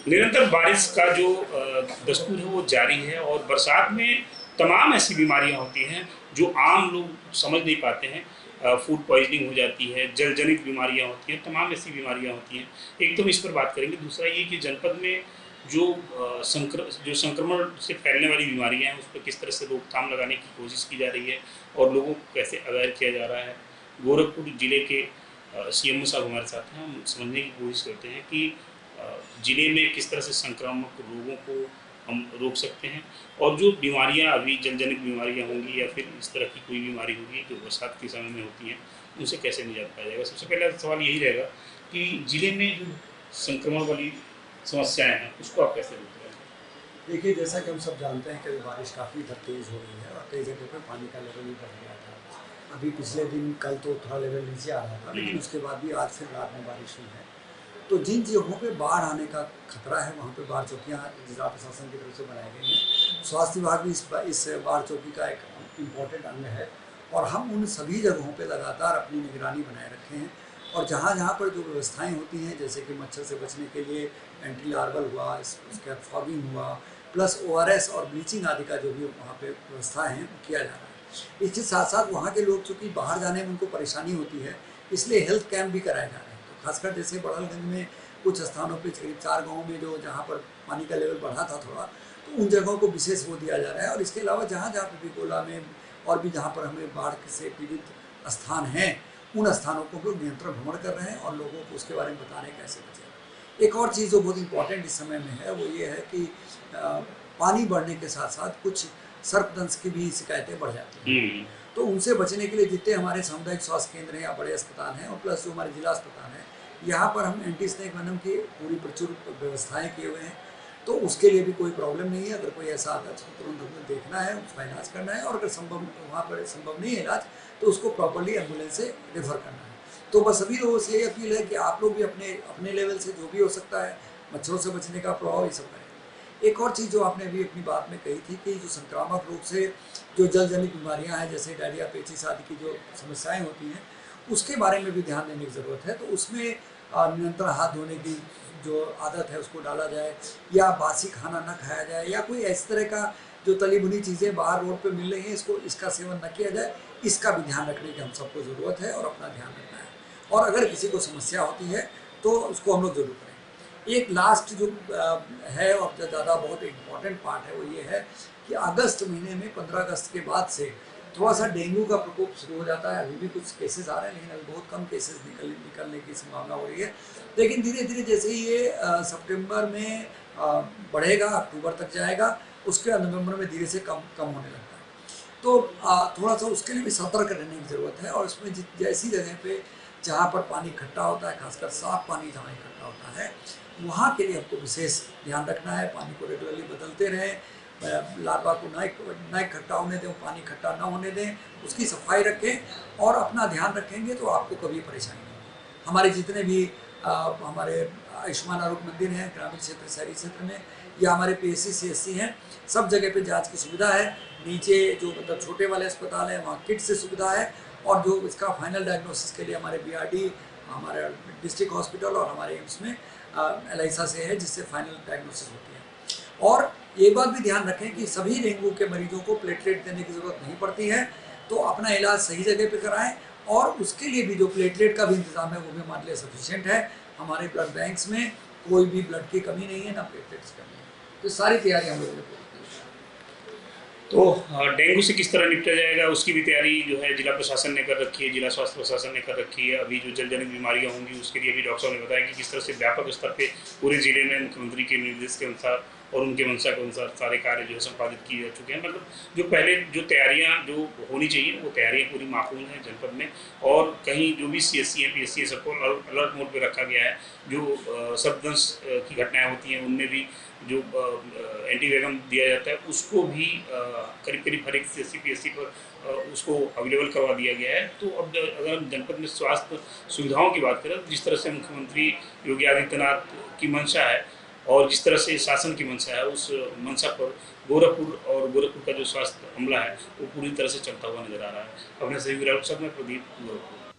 निरंतर बारिश का जो दस्तूर है वो जारी है और बरसात में तमाम ऐसी बीमारियां होती हैं जो आम लोग समझ नहीं पाते हैं। फूड पॉइजनिंग हो जाती है, जल जनित बीमारियां होती हैं, तमाम ऐसी बीमारियां होती हैं। एक तो हम इस पर बात करेंगे। दूसरा ये कि जनपद में जो जो संक्रमण से फैलने वाली बीमारियां हैं उस पर किस तरह से रोकथाम लगाने की कोशिश की जा रही है और लोगों को कैसे अवेयर किया जा रहा है। गोरखपुर जिले के सीएमओ साहब हमारे साथ हैं। हम समझने की कोशिश करते हैं कि ज़िले में किस तरह से संक्रामक रोगों को हम रोक सकते हैं और जो बीमारियां अभी जलजनित बीमारियां होंगी या फिर इस तरह की कोई बीमारी होगी जो बरसात के समय में होती हैं उनसे कैसे निजात पाया जाएगा। सबसे पहला सवाल यही रहेगा कि ज़िले में जो संक्रमण वाली समस्याएं हैं उसको आप कैसे रोक रहे हैं। देखिए, जैसा कि हम सब जानते हैं कि बारिश काफ़ी इधर तेज़ हो रही है और कई जगह पे पानी का लेवल भी बढ़ गया था। अभी पिछले दिन कल तो थोड़ा लेवल नीचे आ रहा था, लेकिन उसके बाद भी आज फिर रात में बारिश हुई है। तो जिन जगहों पे बाढ़ आने का खतरा है वहाँ पे बाढ़ चौकियाँ जिला प्रशासन की तरफ से बनाई गई हैं। स्वास्थ्य विभाग भी इस बाढ़ चौकी का एक इम्पॉर्टेंट अंग है और हम उन सभी जगहों पे लगातार अपनी निगरानी बनाए रखे हैं और जहाँ जहाँ पर जो व्यवस्थाएं होती हैं, जैसे कि मच्छर से बचने के लिए एंटी लार्वल हुआ, उसके बाद फॉगिंग हुआ, प्लस ORS और ब्लीचिंग आदि का जो भी वहाँ पे व्यवस्था है वो किया जा रहा है। इसके साथ साथ वहाँ के लोग चूँकि बाहर जाने में उनको परेशानी होती है, इसलिए हेल्थ कैंप भी कराए जा रहे हैं। तो खासकर जैसे बड़हलगंज में कुछ स्थानों पे करीब 4 गाँव में जो जहाँ पर पानी का लेवल बढ़ा था थोड़ा, तो उन जगहों को विशेष वो दिया जा रहा है। और इसके अलावा जहाँ जहाँ पे भी गोला में और भी जहाँ पर हमें बाढ़ से पीड़ित स्थान हैं, उन स्थानों को लोग नियंत्रण भ्रमण कर रहे हैं और लोगों को उसके बारे में बता रहे हैं कैसे बचें। एक और चीज़ जो बहुत इंपॉर्टेंट इस समय में है वो ये है कि पानी बढ़ने के साथ साथ कुछ सर्पदंश की भी शिकायतें बढ़ जाती हैं। तो उनसे बचने के लिए जितने हमारे सामुदायिक स्वास्थ्य केंद्र हैं या बड़े अस्पताल हैं और प्लस जो हमारे जिला अस्पताल हैं, यहाँ पर हम एंटी स्नेक वेनम की पूरी प्रचुर व्यवस्थाएं किए हुए हैं। तो उसके लिए भी कोई प्रॉब्लम नहीं है। अगर कोई ऐसा आता है तो तुरंत हमें देखना है, उसका इलाज करना है और अगर संभव वहाँ पर संभव नहीं है इलाज तो उसको प्रॉपरली एम्बुलेंस से रेफर करना है। तो बस सभी लोगों से ये अपील है कि आप लोग भी अपने अपने लेवल से जो भी हो सकता है मच्छरों से बचने का प्रभाव ये सब करें। एक और चीज़ जो आपने अभी अपनी बात में कही थी कि जो संक्रामक रोग से जो जल जनित बीमारियां हैं जैसे डायरिया, पेचिस आदि की जो समस्याएं होती हैं उसके बारे में भी ध्यान देने की ज़रूरत है। तो उसमें निरंतर हाथ धोने की जो आदत है उसको डाला जाए या बासी खाना न खाया जाए या कोई इस तरह का जो तली भुनी चीज़ें बाहर रोड पे मिल रही हैं इसका सेवन न किया जाए। इसका भी ध्यान रखने की हम सबको ज़रूरत है और अपना ध्यान रखना है। और अगर किसी को समस्या होती है तो उसको हम लोग जरूर करें। एक लास्ट जो है और ज़्यादा बहुत इम्पॉर्टेंट पार्ट है वो ये है कि अगस्त महीने में 15 अगस्त के बाद से थोड़ा सा डेंगू का प्रकोप शुरू हो जाता है। अभी भी कुछ केसेस आ रहे हैं लेकिन अभी बहुत कम केसेस निकलने की संभावना हो रही है। लेकिन धीरे धीरे जैसे ही ये सितंबर में बढ़ेगा, अक्टूबर तक जाएगा, उसके बाद नवंबर में धीरे से कम होने लगता है। तो थोड़ा सा उसके लिए भी सतर्क रहने की ज़रूरत है। और इसमें जैसी जगह पे जहाँ पर पानी इकट्ठा होता है, खासकर साफ पानी जहाँ इकट्ठा होता है, वहाँ के लिए हमको विशेष ध्यान रखना है। पानी को रेगुलरली बदलते रहें, लार्वा को ना इकट्ठा होने दें, पानी इकट्ठा ना होने दें, उसकी सफाई रखें और अपना ध्यान रखेंगे तो आपको कभी परेशानी नहीं होगी। हमारे जितने भी हमारे आयुष्मान आरोग्य मंदिर हैं ग्रामीण क्षेत्र, शहरी क्षेत्र में, या हमारे PSC CSC हैं, सब जगह पे जांच की सुविधा है। नीचे जो मतलब छोटे वाले अस्पताल हैं वहाँ किट से सुविधा है और जो इसका फाइनल डायग्नोसिस के लिए हमारे BRD, हमारे डिस्ट्रिक्ट हॉस्पिटल और हमारे एम्स में एलाइसा से है जिससे फाइनल डायग्नोसिस होती है। और ये बात भी ध्यान रखें कि सभी डेंगू के मरीजों को प्लेटलेट देने की ज़रूरत नहीं पड़ती है। तो अपना इलाज सही जगह पे कराएं और उसके लिए भी जो प्लेटलेट का भी इंतजाम है वो भी हमारे लिए सफिशिएंट है। हमारे ब्लड बैंक्स में कोई भी ब्लड की कमी नहीं है, ना प्लेटलेट्स की कमी है। तो सारी तैयारी हम लोगों ने पूरी की है। तो डेंगू से किस तरह निपटा जाएगा उसकी भी तैयारी जो है जिला प्रशासन ने कर रखी है, जिला स्वास्थ्य प्रशासन ने कर रखी है। अभी जो जल जनित बीमारियां होंगी उसके लिए भी डॉक्टर साहब ने बताया कि किस तरह से व्यापक स्तर पे पूरे जिले में मुख्यमंत्री के निर्देश के अनुसार और उनके मंशा के अनुसार सारे कार्य जो है संपादित किए जा चुके हैं। मतलब जो पहले जो तैयारियां जो होनी चाहिए वो तैयारियां पूरी माकूल हैं जनपद में। और कहीं जो भी CSC है PSC है सबको अलर्ट मोड पे रखा गया है। जो सर्पदंश की घटनाएं होती हैं उनमें भी जो एंटी वेगम दिया जाता है उसको भी करीब करीब हर एक CSC PSC पर उसको अवेलेबल करवा दिया गया है। तो अब अगर हम जनपद में स्वास्थ्य सुविधाओं की बात करें, जिस तरह से मुख्यमंत्री योगी आदित्यनाथ की मंशा है और जिस तरह से शासन की मंशा है, उस मंशा पर गोरखपुर का जो स्वास्थ्य अमला है वो पूरी तरह से चलता हुआ नजर आ रहा है। अपने सहयोगी राउत साहब में प्रदीप, गोरखपुर।